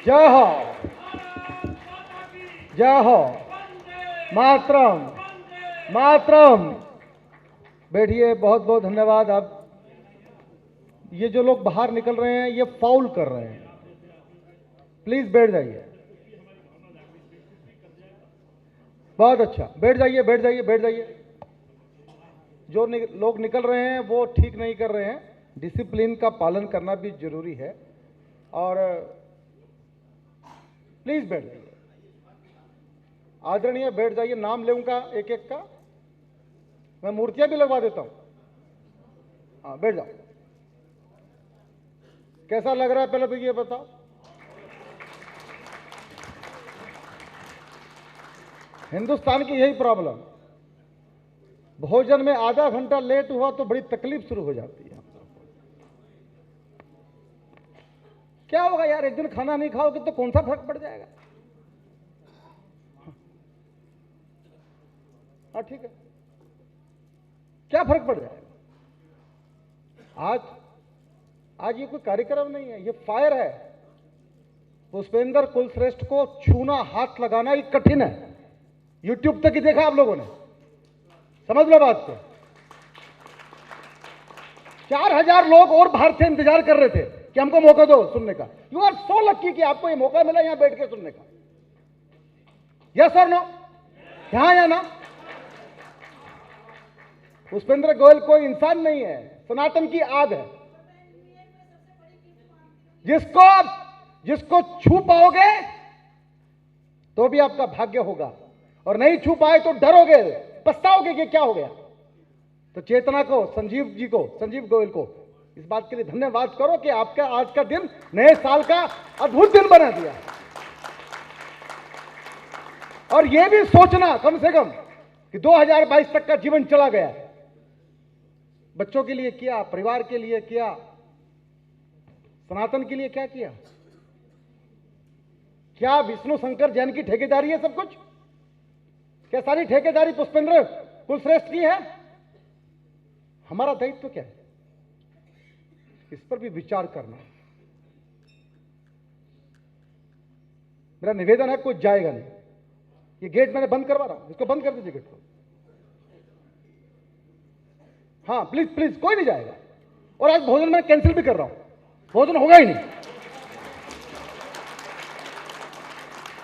जय हो, जय हो, मातरम, मातरम। बैठिए, बहुत बहुत धन्यवाद। आप ये जो लोग बाहर निकल रहे हैं ये फाउल कर रहे हैं, प्लीज बैठ जाइए। बहुत अच्छा, बैठ जाइए, बैठ जाइए, बैठ जाइए। जो लोग निकल रहे हैं वो ठीक नहीं कर रहे हैं। डिसिप्लिन का पालन करना भी जरूरी है। और प्लीज बैठ जाइए, आदरणीय, बैठ जाइए। नाम लेऊंगा एक एक का, मैं मूर्तियां भी लगवा देता हूं। हाँ, बैठ जाओ। कैसा लग रहा है पहले तो ये बताओ। हिंदुस्तान की यही प्रॉब्लम, भोजन में आधा घंटा लेट हुआ तो बड़ी तकलीफ शुरू हो जाती है। क्या होगा यार, एक दिन खाना नहीं खाओगे तो कौन सा फर्क पड़ जाएगा। हाँ ठीक है, क्या फर्क पड़ जाएगा। आज ये कोई कार्यक्रम नहीं है, ये फायर है। पुष्पेंद्र कुलश्रेष्ठ को छूना, हाथ लगाना ही कठिन है। यूट्यूब तक ही देखा आप लोगों ने, समझ लो बात को। 4000 लोग और बाहर से इंतजार कर रहे थे कि हमको मौका दो सुनने का। यू आर सो लकी कि आपको ये मौका मिला यहां बैठ के सुनने का। यस और नो, हाँ या ना। पुष्पेंद्र गोयल कोई इंसान नहीं है, सनातन की आग है। जिसको छू पाओगे तो भी आपका भाग्य होगा, और नहीं छू पाए तो डरोगे, पछताओगे कि क्या हो गया। तो चेतना को, संजीव गोयल को इस बात के लिए धन्यवाद करो कि आपका आज का दिन नए साल का अद्भुत दिन बना दिया। और यह भी सोचना कम से कम कि 2022 तक का जीवन चला गया, बच्चों के लिए किया, परिवार के लिए किया, सनातन के लिए क्या किया। क्या विष्णु शंकर जैन की ठेकेदारी है सब कुछ? क्या सारी ठेकेदारी पुष्पेंद्र कुलश्रेष्ठ की है? हमारा दायित्व क्या है, इस पर भी विचार करना। मेरा निवेदन है, कोई जाएगा नहीं। ये गेट मैंने बंद करवा रहा हूं, इसको बंद कर दीजिए गेट को। हाँ प्लीज प्लीज, कोई नहीं जाएगा। और आज भोजन मैं कैंसिल भी कर रहा हूं, भोजन होगा ही नहीं।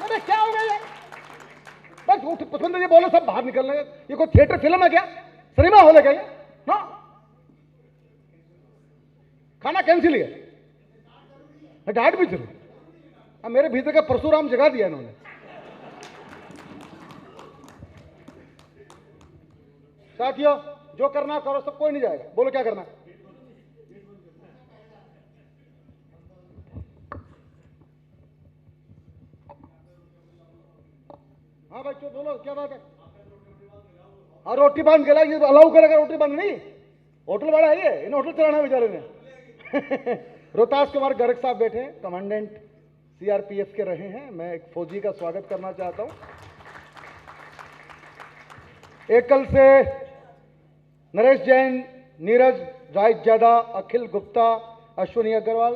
अरे क्या हो गया यार, बस पसंद है ये बोलो सब बाहर निकलने। ये कोई थिएटर फिल्म है क्या, सिनेमा हॉल है क्या ये ना? खाना कैंसिल है, डांट भी जरूर। अब मेरे भीतर का परशुराम जगा दिया इन्होंने। साथियों, जो करना करो, सब कोई नहीं जाएगा। बोलो क्या करना। हाँ भाई, चलो बोलो क्या बात है। हाँ, रोटी बांध के ला, ये अलाउ करेगा रोटी बांध नहीं? होटल वाला है ये, इन होटल चलाना बेचारे ने। रोहतास कुमार गर्ग साहब बैठे हैं, कमांडेंट सीआरपीएफ के रहे हैं। मैं एक फौजी का स्वागत करना चाहता हूं। एकल से नरेश जैन, नीरज रायजादा, अखिल गुप्ता, अश्विनी अग्रवाल।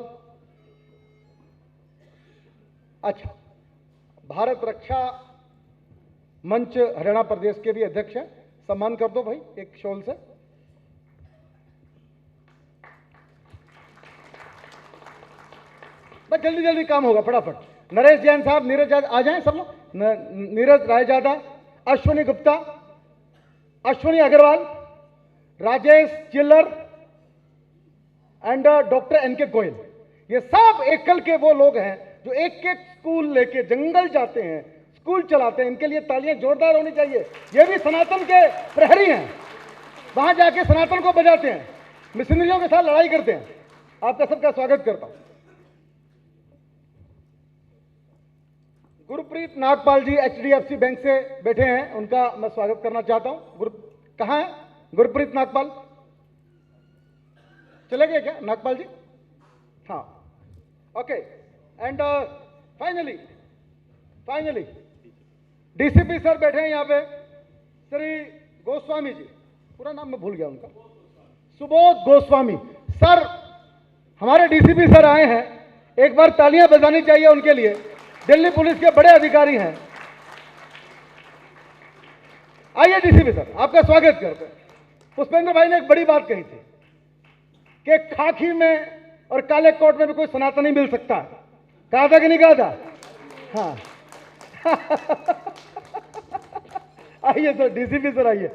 अच्छा, भारत रक्षा मंच हरियाणा प्रदेश के भी अध्यक्ष हैं, सम्मान कर दो भाई एक शॉल से। बस जल्दी जल्दी काम होगा फटाफट। नरेश जैन साहब, नीरज आ जाएं सब लोग। नीरज रायजादा, अश्विनी गुप्ता, अश्विनी अग्रवाल, राजेश चिल्लर एंड डॉक्टर एनके गोयल। ये सब एकल के वो लोग हैं जो एक एक स्कूल लेके जंगल जाते हैं, स्कूल चलाते हैं। इनके लिए तालियां जोरदार होनी चाहिए। ये भी सनातन के प्रहरी हैं, वहां जाके सनातन को बजाते हैं, मिशनरियों के साथ लड़ाई करते हैं। आपका सबका स्वागत करता हूं। गुरप्रीत नागपाल जी एचडीएफसी बैंक से बैठे हैं, उनका मैं स्वागत करना चाहता हूं। कहां है गुरप्रीत नागपाल? चले गए क्या नागपाल जी? हाँ, okay. And finally DCP sir बैठे हैं यहां पे, श्री गोस्वामी जी, पूरा नाम मैं भूल गया उनका, सुबोध गोस्वामी सर। हमारे डीसीपी सर आए हैं, एक बार तालियां बजानी चाहिए उनके लिए। दिल्ली पुलिस के बड़े अधिकारी हैं। आइए डीसीपी सर, आपका स्वागत करते हैं। पुष्पेंद्र भाई ने एक बड़ी बात कही थी कि खाकी में और काले कोट में भी कोई सनातनी मिल सकता है। कहा था कि नहीं कहा था? हाँ। आइए सर, डीसीपी सर आइए।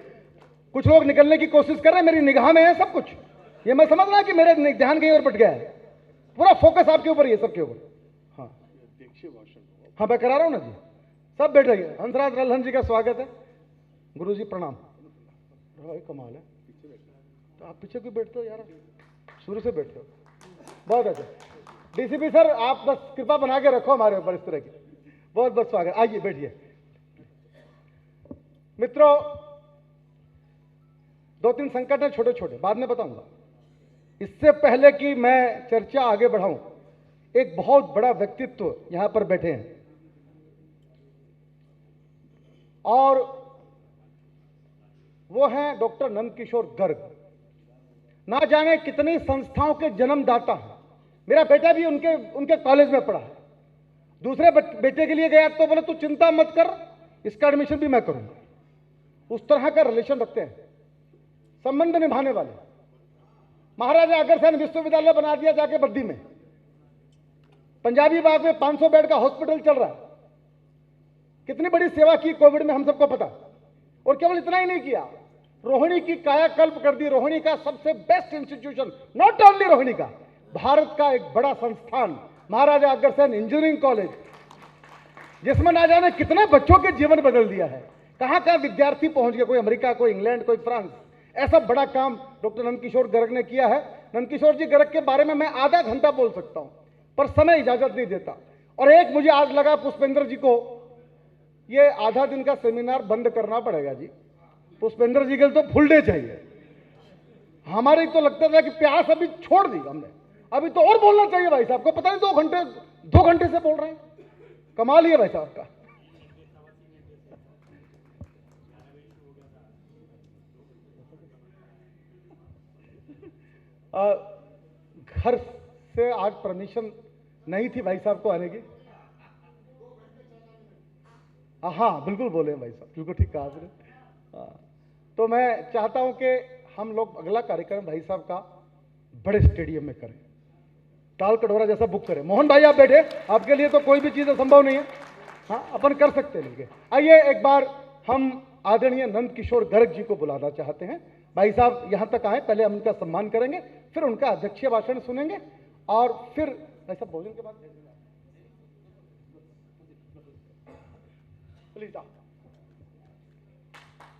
कुछ लोग निकलने की कोशिश कर रहे हैं, मेरी निगाह में है सब कुछ। ये मैं समझ रहा कि मेरे ध्यान कहीं और भटक गया है। पूरा फोकस आपके ऊपर ही है, सबके ऊपर। हाँ हाँ, मैं करा रहा हूं ना जी। सब बैठ जाइए। हंसराज रल्हन जी का स्वागत है। गुरु जी प्रणाम। भाई कमाल है, तो आप पीछे क्यों बैठते हो यार? शुरू से बैठते हो, बहुत अच्छा। डीसीपी सर, आप बस कृपा बना के रखो हमारे ऊपर इस तरह की। बहुत बहुत स्वागत। आइए बैठिए। मित्रों, दो तीन संकट हैं छोटे छोटे, बाद में बताऊंगा। इससे पहले कि मैं चर्चा आगे बढ़ाऊं, एक बहुत बड़ा व्यक्तित्व यहां पर बैठे हैं और वो हैं डॉक्टर नंदकिशोर गर्ग। ना जाने कितनी संस्थाओं के जन्मदाता हैं। मेरा बेटा भी उनके कॉलेज में पढ़ा है। दूसरे बेटे के लिए गया तो बोले तू चिंता मत कर, इसका एडमिशन भी मैं करूंगा। उस तरह का रिलेशन रखते हैं, संबंध निभाने वाले। महाराजा अग्रसेन विश्वविद्यालय बना दिया जाके बद्दी में। पंजाबी बाग में 500 बेड का हॉस्पिटल चल रहा है। कितनी बड़ी सेवा की कोविड में, हम सबको पता। और केवल इतना ही नहीं किया, रोहिणी की कायाकल्प कर दी। रोहिणी का सबसे best institution, not only Rohini का, भारत का एक बड़ा संस्थान महाराजा अग्रसेन इंजीनियरिंग कॉलेज, जिसमें ना जाने कितने बच्चों के जीवन बदल दिया है। कहां कहां विद्यार्थी पहुंच गए, कोई अमेरिका, कोई इंग्लैंड, कोई फ्रांस। ऐसा बड़ा काम डॉक्टर नंदकिशोर गर्ग ने किया है। नंदकिशोर जी गर्ग के बारे में मैं आधा घंटा बोल सकता हूं, पर समय इजाजत नहीं देता। और एक मुझे आज लगा पुष्पेंद्र जी को ये आधा दिन का सेमिनार बंद करना पड़ेगा जी। पुष्पेंद्र जी के तो फुल डे चाहिए। हमारी तो लगता था कि प्यास अभी छोड़ दी हमने, अभी तो और बोलना चाहिए भाई साहब को। पता नहीं 2 घंटे से बोल रहे हैं। कमाल ही है भाई साहब का। घर से आज परमिशन नहीं थी भाई साहब को आने की। हाँ बिल्कुल बोले भाई साहब, बिल्कुल ठीक कहा आपने। तो मैं चाहता हूं कि हम लोग अगला कार्यक्रम भाई साहब का बड़े स्टेडियम में करें, ताल कटोरा जैसा बुक करें। मोहन भाई आप बैठे, आपके लिए तो कोई भी चीज असंभव नहीं है। हाँ, अपन कर सकते हैं। आइए एक बार हम आदरणीय नंदकिशोर गर्ग जी को बुलाना चाहते हैं। भाई साहब यहां तक आए, पहले हम उनका सम्मान करेंगे, फिर उनका अध्यक्षीय भाषण सुनेंगे और फिर भाई साहब भोजन के बाद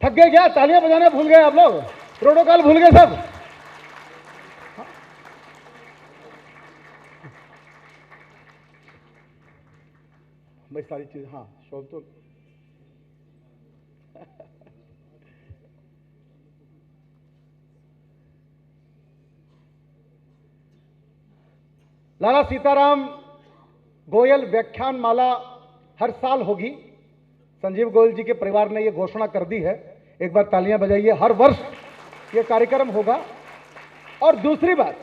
थक गए क्या? तालियां बजाना भूल गए आप लोग? प्रोटोकॉल भूल गए सब? भाई सारी चीज, हाँ शौक तो लाला सीताराम गोयल व्याख्यान माला हर साल होगी। संजीव गोयल जी के परिवार ने यह घोषणा कर दी है। एक बार तालियां बजाइए। हर वर्ष यह कार्यक्रम होगा। और दूसरी बात,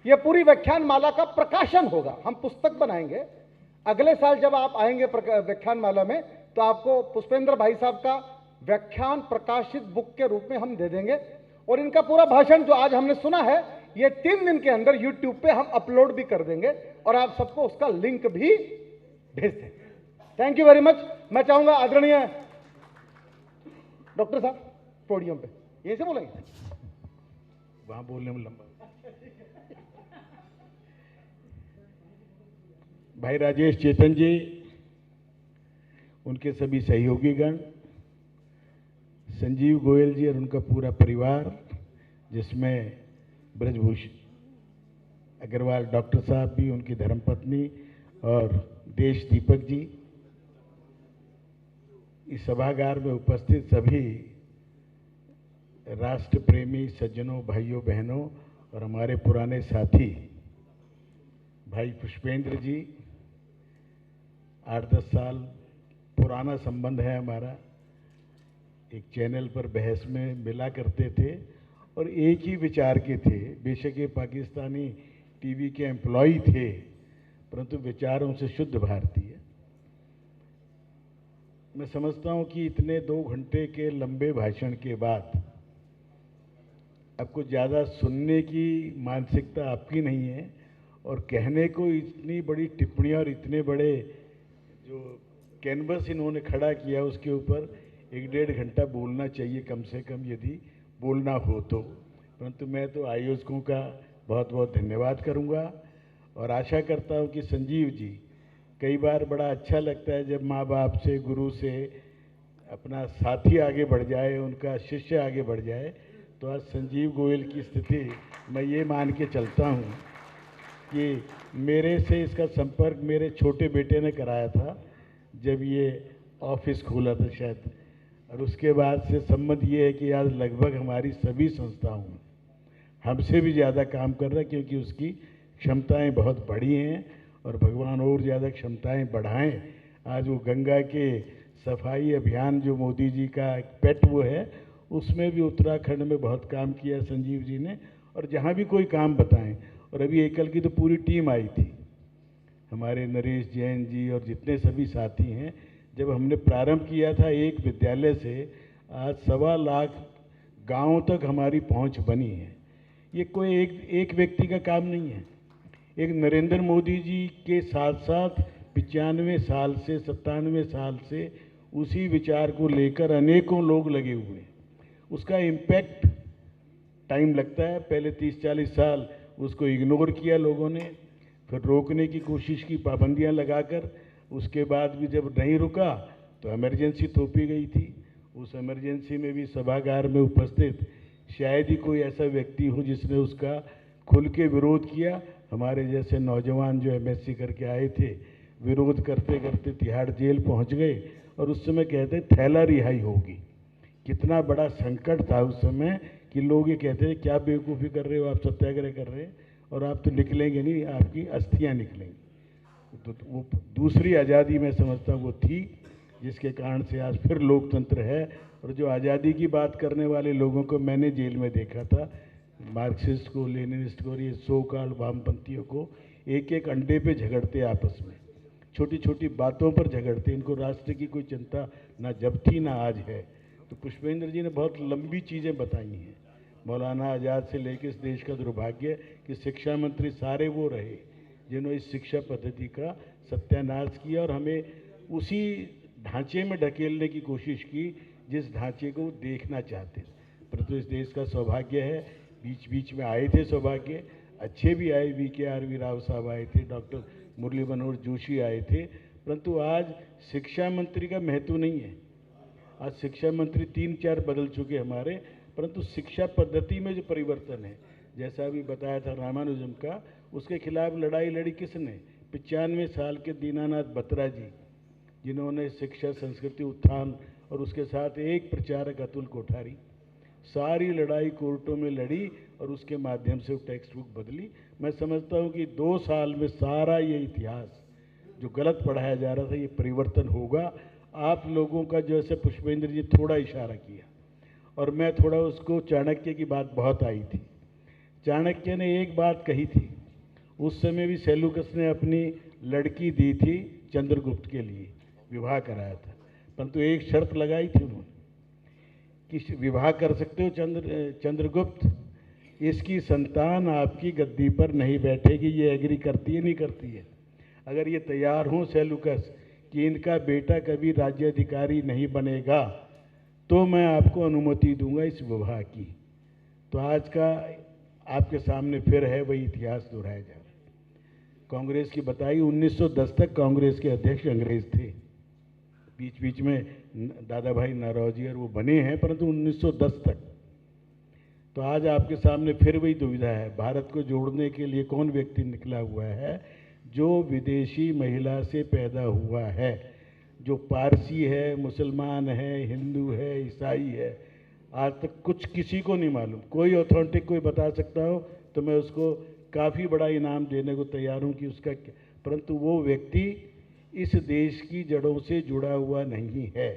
यह पूरी व्याख्यान माला का प्रकाशन होगा। हम पुस्तक बनाएंगे। अगले साल जब आप आएंगे व्याख्यान माला में, तो आपको पुष्पेंद्र भाई साहब का व्याख्यान प्रकाशित बुक के रूप में हम दे देंगे। और इनका पूरा भाषण जो आज हमने सुना है, ये 3 दिन के अंदर YouTube पे हम अपलोड भी कर देंगे और आप सबको उसका लिंक भी भेज देंगे। Thank you very much. मैं चाहूंगा आदरणीय डॉक्टर साहब पोडियम पे, यही से बोलेंगे, वहां बोलने में लंबा। भाई राजेश चेतन जी, उनके सभी सहयोगीगण, संजीव गोयल जी और उनका पूरा परिवार, जिसमें ब्रजभूषण अग्रवाल डॉक्टर साहब भी, उनकी धर्मपत्नी और देश दीपक जी, इस सभागार में उपस्थित सभी राष्ट्र प्रेमी सज्जनों, भाइयों बहनों और हमारे पुराने साथी भाई पुष्पेंद्र जी, 8-10 साल पुराना संबंध है हमारा। एक चैनल पर बहस में मिला करते थे और एक ही विचार के थे। बेशक ये पाकिस्तानी टीवी के एम्प्लॉई थे, परंतु विचारों से शुद्ध भारतीय। मैं समझता हूं कि इतने 2 घंटे के लंबे भाषण के बाद आपको ज़्यादा सुनने की मानसिकता आपकी नहीं है, और कहने को इतनी बड़ी टिप्पणियाँ और इतने बड़े जो कैनवस इन्होंने खड़ा किया उसके ऊपर 1-1.5 घंटा बोलना चाहिए कम से कम, यदि बोलना हो तो। परंतु मैं तो आयोजकों का बहुत बहुत धन्यवाद करूंगा और आशा करता हूं कि संजीव जी, कई बार बड़ा अच्छा लगता है जब माँ बाप से, गुरु से अपना साथी आगे बढ़ जाए, उनका शिष्य आगे बढ़ जाए। तो आज संजीव गोयल की स्थिति मैं ये मान के चलता हूँ कि मेरे से इसका संपर्क मेरे छोटे बेटे ने कराया था जब ये ऑफिस खोला था शायद, और उसके बाद से संबंध ये है कि आज लगभग हमारी सभी संस्थाओं में हमसे भी ज़्यादा काम कर रहा है, क्योंकि उसकी क्षमताएं बहुत बड़ी हैं और भगवान और ज़्यादा क्षमताएं बढ़ाएं। आज वो गंगा के सफाई अभियान जो मोदी जी का पेट वो है, उसमें भी उत्तराखंड में बहुत काम किया संजीव जी ने, और जहाँ भी कोई काम बताएं। और अभी एकल की तो पूरी टीम आई थी, हमारे नरेश जैन जी और जितने सभी साथी हैं। जब हमने प्रारंभ किया था एक विद्यालय से, आज 1.25 लाख गाँवों तक हमारी पहुँच बनी है। ये कोई एक व्यक्ति का काम नहीं है। एक नरेंद्र मोदी जी के साथ साथ 95 साल से 97 साल से उसी विचार को लेकर अनेकों लोग लगे हुए हैं। उसका इम्पैक्ट टाइम लगता है। पहले 30-40 साल उसको इग्नोर किया लोगों ने, फिर रोकने की कोशिश की पाबंदियां लगाकर। उसके बाद भी जब नहीं रुका तो इमरजेंसी थोपी गई थी। उस इमरजेंसी में भी सभागार में उपस्थित शायद ही कोई ऐसा व्यक्ति हो जिसने उसका खुल के विरोध किया। हमारे जैसे नौजवान जो एमएससी करके आए थे, विरोध करते करते तिहाड़ जेल पहुंच गए, और उस समय कहते थैला रिहाई होगी। कितना बड़ा संकट था उस समय कि लोग ये कहते हैं क्या बेवकूफ़ी कर रहे हो आप, सत्याग्रह कर रहे हैं और आप तो निकलेंगे नहीं, आपकी अस्थियां निकलेंगी। तो वो दूसरी आज़ादी मैं समझता हूँ वो थी, जिसके कारण से आज फिर लोकतंत्र है। और जो आज़ादी की बात करने वाले लोगों को मैंने जेल में देखा था, मार्क्सिस्ट को, लेनिनिस्ट को और ये सो कॉल्ड वामपंथियों को, एक एक अंडे पे झगड़ते आपस में, छोटी छोटी बातों पर झगड़ते। इनको राष्ट्र की कोई चिंता ना जब थी ना आज है। तो पुष्पेंद्र जी ने बहुत लंबी चीज़ें बताई हैं। मौलाना आज़ाद से लेकर इस देश का दुर्भाग्य कि शिक्षा मंत्री सारे वो रहे जिन्होंने इस शिक्षा पद्धति का सत्यानाश किया और हमें उसी ढांचे में ढकेलने की कोशिश की जिस ढांचे को देखना चाहते। परंतु इस देश का सौभाग्य है, बीच बीच में आए थे सौभाग्य, अच्छे भी आए, VKRV राव साहब आए थे, डॉक्टर मुरली मनोहर जोशी आए थे। परंतु आज शिक्षा मंत्री का महत्व नहीं है। आज शिक्षा मंत्री 3-4 बदल चुके हमारे, परंतु शिक्षा पद्धति में जो परिवर्तन है, जैसा अभी बताया था रामानुजम का, उसके खिलाफ लड़ाई लड़ी किसने? 95 साल के दीनानाथ बत्रा जी, जिन्होंने शिक्षा संस्कृति उत्थान और उसके साथ एक प्रचारक अतुल कोठारी, सारी लड़ाई कोर्टों में लड़ी और उसके माध्यम से वो टेक्स्ट बुक बदली। मैं समझता हूँ कि 2 साल में सारा ये इतिहास जो गलत पढ़ाया जा रहा था, ये परिवर्तन होगा। आप लोगों का जैसे पुष्पेंद्र जी थोड़ा इशारा किया और मैं थोड़ा उसको, चाणक्य की बात बहुत आई थी। चाणक्य ने एक बात कही थी, उस समय भी सेल्यूकस ने अपनी लड़की दी थी चंद्रगुप्त के लिए, विवाह कराया था, परंतु एक शर्त लगाई थी उन्होंने कि विवाह कर सकते हो चंद्रगुप्त, इसकी संतान आपकी गद्दी पर नहीं बैठेगी। ये एग्री करती है नहीं करती है? अगर ये तैयार हों सेल्यूकस कि इनका बेटा कभी राज्याधिकारी नहीं बनेगा तो मैं आपको अनुमति दूंगा इस विवाह की। तो आज का आपके सामने फिर है वही इतिहास दोहराया जा रहा है। कांग्रेस की बताई 1910 तक कांग्रेस के अध्यक्ष अंग्रेज थे, बीच बीच में दादा भाई नौरोजी और वो बने हैं, परंतु 1910 तक। तो आज आपके सामने फिर वही दुविधा है। भारत को जोड़ने के लिए कौन व्यक्ति निकला हुआ है? जो विदेशी महिला से पैदा हुआ है, जो पारसी है, मुसलमान है, हिंदू है, ईसाई है। आज तक कुछ किसी को नहीं मालूम। कोई ऑथेंटिक कोई बता सकता हो तो मैं उसको काफ़ी बड़ा इनाम देने को तैयार हूँ कि उसका, परंतु वो व्यक्ति इस देश की जड़ों से जुड़ा हुआ नहीं है।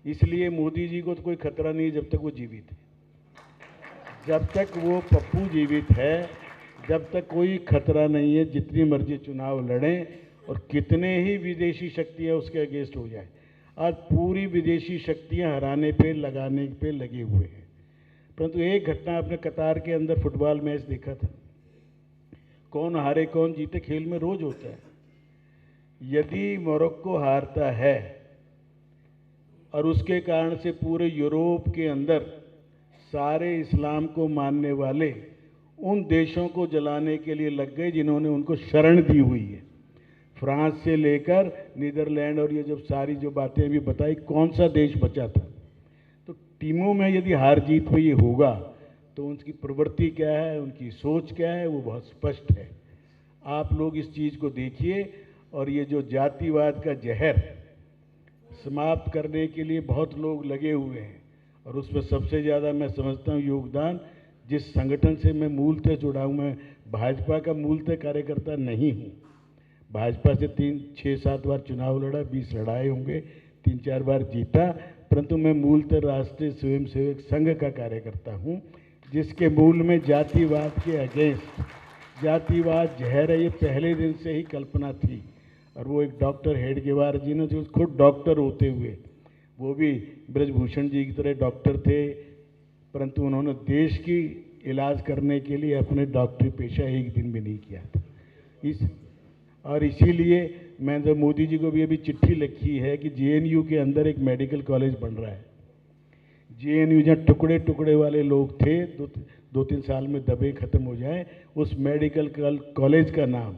इसलिए मोदी जी को तो कोई खतरा नहीं जब तक वो जीवित है। जब तक वो पप्पू जीवित है, जब तक कोई खतरा नहीं है, जितनी मर्जी चुनाव लड़ें और कितने ही विदेशी शक्तियां उसके अगेंस्ट हो जाए, आज पूरी विदेशी शक्तियां हराने पे लगाने पे लगे हुए हैं। परंतु एक घटना आपने कतार के अंदर फुटबॉल मैच देखा था, कौन हारे कौन जीते खेल में रोज होता है। यदि मोरक्को हारता है और उसके कारण से पूरे यूरोप के अंदर सारे इस्लाम को मानने वाले उन देशों को जलाने के लिए लग गए जिन्होंने उनको शरण दी हुई है, फ्रांस से लेकर नीदरलैंड, और ये जब सारी जो बातें भी बताई, कौन सा देश बचा था। तो टीमों में यदि हार जीत हुई होगा तो उनकी प्रवृत्ति क्या है, उनकी सोच क्या है, वो बहुत स्पष्ट है। आप लोग इस चीज़ को देखिए, और ये जो जातिवाद का जहर समाप्त करने के लिए बहुत लोग लगे हुए हैं, और उसमें सबसे ज़्यादा मैं समझता हूँ योगदान जिस संगठन से मैं मूलतः जुड़ा हूँ, मैं भाजपा का मूलतः कार्यकर्ता नहीं हूँ। भाजपा से 6-7 बार चुनाव लड़ा, 20 लड़ाए होंगे, 3-4 बार जीता, परंतु मैं मूलतः राष्ट्रीय स्वयंसेवक संघ का कार्यकर्ता हूँ, जिसके मूल में जातिवाद के अगेंस्ट, जातिवाद जहर है, ये पहले दिन से ही कल्पना थी। और वो एक डॉक्टर हेडगेवार जी ने, जो खुद डॉक्टर होते हुए, वो भी ब्रजभूषण जी की तरह डॉक्टर थे, परंतु उन्होंने देश की इलाज करने के लिए अपने डॉक्टरी पेशा एक दिन भी नहीं किया था। और इसीलिए मैं तो मोदी जी को भी अभी चिट्ठी लिखी है कि जेएनयू के अंदर एक मेडिकल कॉलेज बन रहा है। जेएनयू जहाँ टुकड़े टुकड़े वाले लोग थे, 2-3 साल में दबे खत्म हो जाए, उस मेडिकल कॉलेज का नाम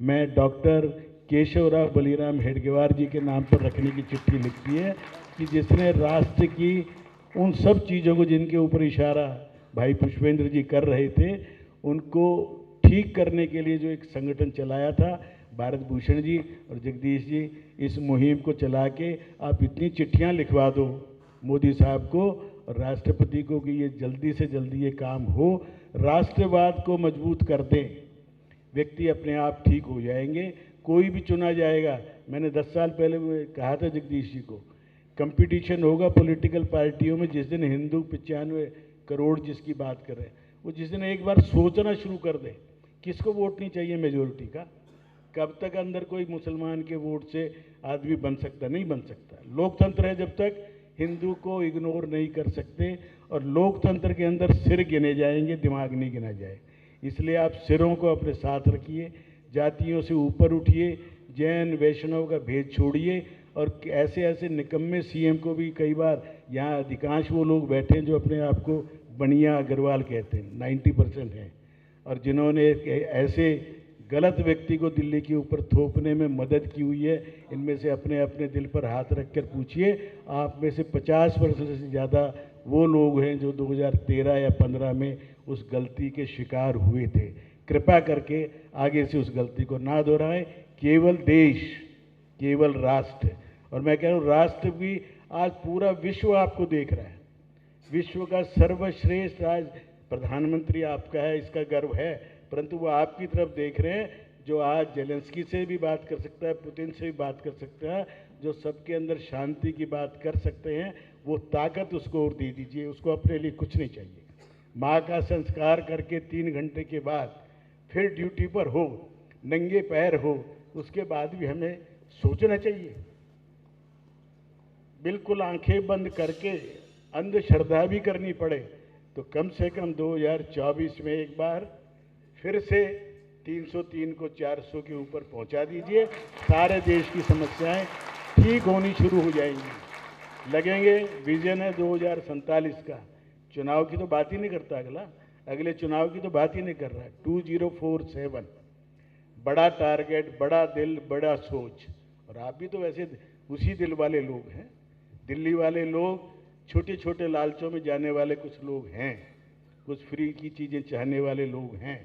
मैं डॉक्टर केशवराव बलीराम हेडगेवार जी के नाम पर रखने की चिट्ठी लिखी है, कि जिसने राष्ट्र की उन सब चीज़ों को जिनके ऊपर इशारा भाई पुष्पेंद्र जी कर रहे थे, उनको ठीक करने के लिए जो एक संगठन चलाया था, भारत भूषण जी और जगदीश जी, इस मुहिम को चला के आप इतनी चिट्ठियां लिखवा दो मोदी साहब को और राष्ट्रपति को कि ये जल्दी से जल्दी ये काम हो, राष्ट्रवाद को मजबूत कर दें, व्यक्ति अपने आप ठीक हो जाएंगे। कोई भी चुना जाएगा, मैंने 10 साल पहले कहा था जगदीश जी को, कंपटीशन होगा पॉलिटिकल पार्टियों में, जिस दिन हिंदू 95 करोड़ जिसकी बात कर रहे हैं, वो जिस दिन एक बार सोचना शुरू कर दे किसको वोट नहीं चाहिए मेजोरिटी का, कब तक अंदर कोई मुसलमान के वोट से आदमी बन सकता, नहीं बन सकता। लोकतंत्र है, जब तक हिंदू को इग्नोर नहीं कर सकते, और लोकतंत्र के अंदर सिर गिने जाएंगे, दिमाग नहीं गिना जाए। इसलिए आप सिरों को अपने साथ रखिए, जातियों से ऊपर उठिए, जैन वैष्णव का भेद छोड़िए, और ऐसे ऐसे निकम्मे सीएम को भी कई बार, यहाँ अधिकांश वो लोग बैठे हैं जो अपने आप को बनिया अग्रवाल कहते हैं, 90% हैं, और जिन्होंने ऐसे गलत व्यक्ति को दिल्ली के ऊपर थोपने में मदद की हुई है, इनमें से अपने अपने दिल पर हाथ रख कर पूछिए, आप में से 50% से ज़्यादा वो लोग हैं जो 2013 या 15 में उस गलती के शिकार हुए थे। कृपा करके आगे से उस गलती को ना दोहराएं। केवल देश, केवल राष्ट्र, और मैं कह रहा हूँ राष्ट्र भी, आज पूरा विश्व आपको देख रहा है, विश्व का सर्वश्रेष्ठ आज प्रधानमंत्री आपका है, इसका गर्व है, परंतु वो आपकी तरफ देख रहे हैं, जो आज जेलेंस्की से भी बात कर सकता है, पुतिन से भी बात कर सकता है, जो सबके अंदर शांति की बात कर सकते हैं, वो ताकत उसको और दे दीजिए, उसको अपने लिए कुछ नहीं चाहिए। माँ का संस्कार करके 3 घंटे के बाद फिर ड्यूटी पर हो, नंगे पैर हो, उसके बाद भी हमें सोचना चाहिए। बिल्कुल आंखें बंद करके अंधश्रद्धा भी करनी पड़े तो कम से कम 2024 में एक बार फिर से 303 को 400 के ऊपर पहुंचा दीजिए, सारे देश की समस्याएं ठीक होनी शुरू हो जाएंगी। लगेंगे, विजन है 2047 का, चुनाव की तो बात ही नहीं करता, अगले चुनाव की तो बात ही नहीं कर रहा है। 2047, बड़ा टारगेट, बड़ा दिल, बड़ा सोच, और आप भी तो वैसे उसी दिल वाले लोग हैं। दिल्ली वाले लोग छोटे छोटे लालचों में जाने वाले कुछ लोग हैं, कुछ फ्री की चीज़ें चाहने वाले लोग हैं,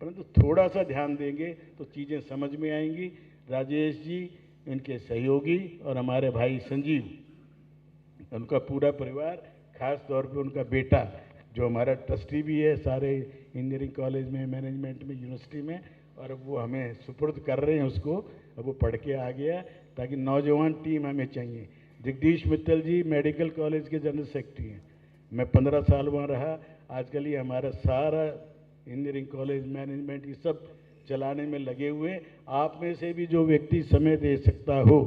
परंतु थोड़ा सा ध्यान देंगे तो चीज़ें समझ में आएंगी। राजेश जी, इनके सहयोगी और हमारे भाई संजीव, उनका पूरा परिवार, खास तौर पे उनका बेटा जो हमारा ट्रस्टी भी है सारे इंजीनियरिंग कॉलेज में, मैनेजमेंट में, यूनिवर्सिटी में, और अब वो हमें सुपुर्द कर रहे हैं उसको, अब वो पढ़ के आ गया, ताकि नौजवान टीम हमें चाहिए। जगदीश मित्तल जी मेडिकल कॉलेज के जनरल सेक्रेटरी हैं, मैं 15 साल वहाँ रहा, आजकल ये हमारा सारा इंजीनियरिंग कॉलेज, मैनेजमेंट, ये सब चलाने में लगे हुए हैं। आप में से भी जो व्यक्ति समय दे सकता हो,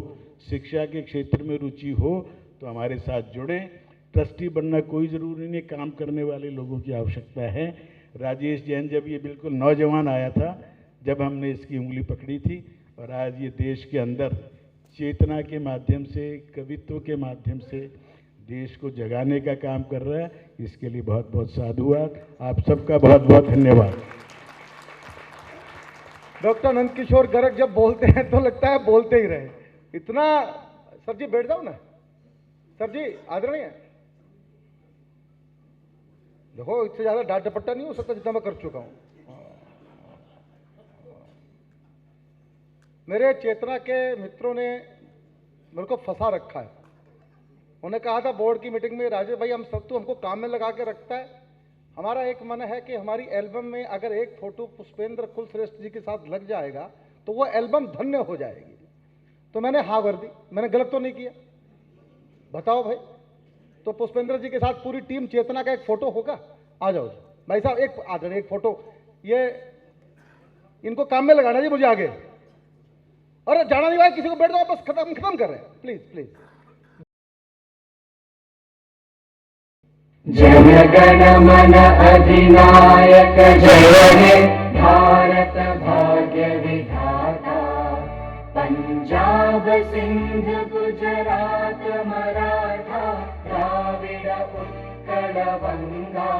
शिक्षा के क्षेत्र में रुचि हो, तो हमारे साथ जुड़ें। ट्रस्टी बनना कोई ज़रूरी नहीं, काम करने वाले लोगों की आवश्यकता है। राजेश जैन जब ये बिल्कुल नौजवान आया था, जब हमने इसकी उंगली पकड़ी थी, और आज ये देश के अंदर चेतना के माध्यम से, कवित्व के माध्यम से देश को जगाने का काम कर रहा है। इसके लिए बहुत बहुत साधुवाद। आप सबका बहुत बहुत धन्यवाद। डॉक्टर नंदकिशोर गर्ग जब बोलते हैं तो लगता है बोलते ही रहे। इतना, सर जी बैठ जाओ ना, सर जी आदरणीय। देखो इससे ज्यादा डांट डपट्टा नहीं हो सकता जितना मैं कर चुका हूं। मेरे चेतना के मित्रों ने मेरे को फंसा रखा है। उन्होंने कहा था बोर्ड की मीटिंग में, राजेश भाई हम सब तो हमको काम में लगा के रखता है, हमारा एक मन है कि हमारी एल्बम में अगर एक फोटो पुष्पेंद्र कुलश्रेष्ठ जी के साथ लग जाएगा तो वो एल्बम धन्य हो जाएगी। तो मैंने हाँ कर दी। मैंने गलत तो नहीं किया? बताओ भाई। तो पुष्पेंद्र जी के साथ पूरी टीम चेतना का एक फोटो होगा। आ जाओ भाई साहब, एक आ जाओ, एक फोटो। ये इनको काम में लगाना जी मुझे आगे। अरे जाना नहीं भाई, किसी को बैठ जाओ, बस खत्म कर रहे हैं, प्लीज प्लीज। जय गणमन अधिनायक जय हे भारत भाग्य विधाता। पंजाब सिंध गुजरात मराठा द्राविड़ उत्कल गंगा।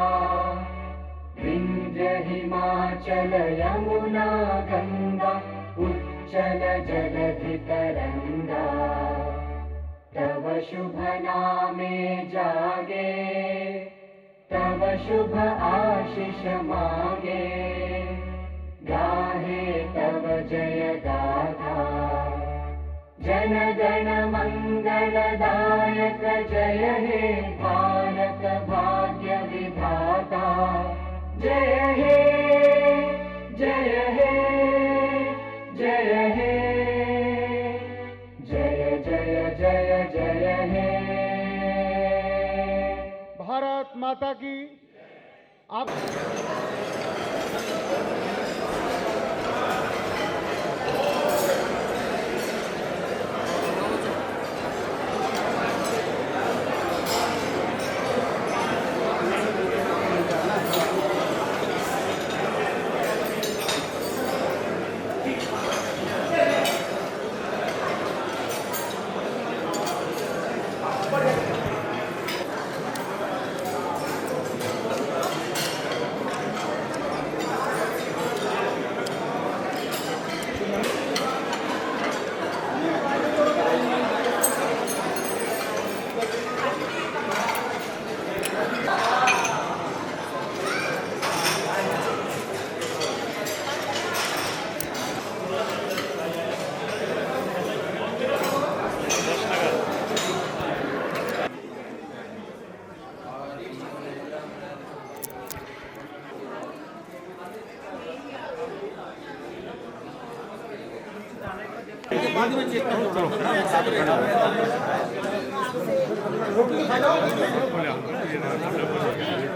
विंध्य हिमाचल यमुना गंगा उच्चल जलधि तरंगा। तव शुभ नामे जागे, तव शुभ आशीष मांगे। गाहे तव जय गाथा, जन गण मंगलदायक जय हे भारत भाग्य विधाता। जय हे जय हे जय हे जय जय जय जय हे। भारत माता की। आप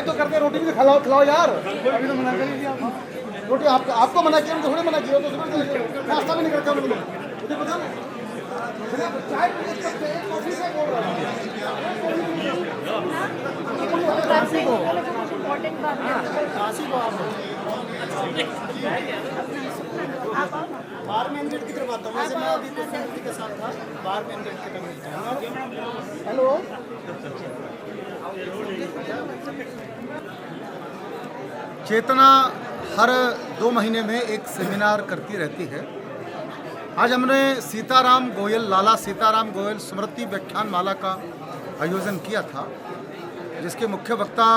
तो करते रोटी भी खिलाओ खिलाओ यार। अभी तो मना कर दिया आपने। रोटी आपको मना किया, मुझे थोड़ी मना किया। तो नाश्ता भी नहीं करते हम लोग। मुझे पता नहीं। चाय कॉफी से बोल रहा हूँ। बार में की तरफ आता हूँ। वैसे मैं अभी तो फैमिली के साथ था, बार में की तरफ। हेलो। चेतना हर 2 महीने में एक सेमिनार करती रहती है। आज हमने सीताराम गोयल, लाला सीताराम गोयल स्मृति व्याख्यान माला का आयोजन किया था, जिसके मुख्य वक्ता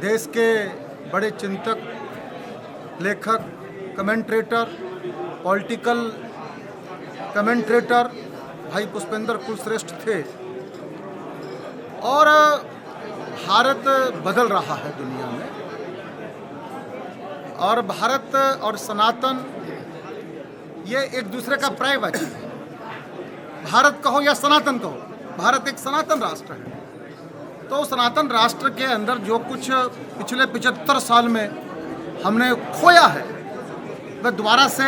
देश के बड़े चिंतक, लेखक, कमेंट्रेटर, पॉलिटिकल कमेंट्रेटर भाई पुष्पेंद्र कुलश्रेष्ठ थे। और भारत बदल रहा है दुनिया में, और भारत और सनातन ये एक दूसरे का पर्यायवाची है। भारत कहो या सनातन कहो, भारत एक सनातन राष्ट्र है। तो सनातन राष्ट्र के अंदर जो कुछ पिछले 75 साल में हमने खोया है वह दोबारा से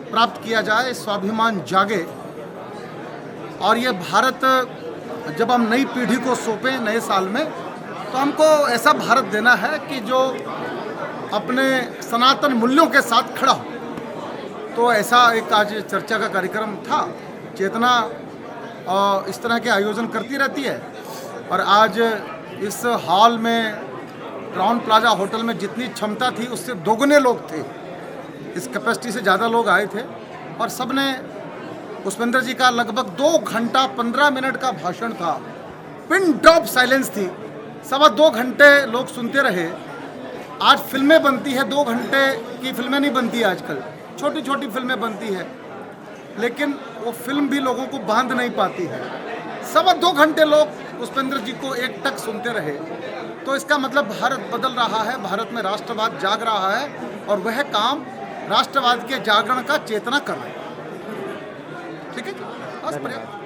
प्राप्त किया जाए, स्वाभिमान जागे और ये भारत जब हम नई पीढ़ी को सौंपें नए साल में तो हमको ऐसा भारत देना है कि जो अपने सनातन मूल्यों के साथ खड़ा हो। तो ऐसा एक आज चर्चा का कार्यक्रम था। चेतना इस तरह के आयोजन करती रहती है और आज इस हॉल में क्राउन प्लाजा होटल में जितनी क्षमता थी उससे दोगुने लोग थे, इस कैपेसिटी से ज़्यादा लोग आए थे और सब ने पुष्पेंद्र जी का लगभग 2 घंटा 15 मिनट का भाषण था, पिन ड्रॉप साइलेंस थी, 2.25 घंटे लोग सुनते रहे। आज फिल्में बनती है, 2 घंटे की फिल्में नहीं बनती आजकल, छोटी छोटी फिल्में बनती है, लेकिन वो फिल्म भी लोगों को बांध नहीं पाती है। 2.25 घंटे लोग पुष्पेंद्र जी को एक टक सुनते रहे। तो इसका मतलब भारत बदल रहा है, भारत में राष्ट्रवाद जाग रहा है और वह काम राष्ट्रवाद के जागरण का चेतना कर रहे हैं। ठीक है, बस पर्याप्त।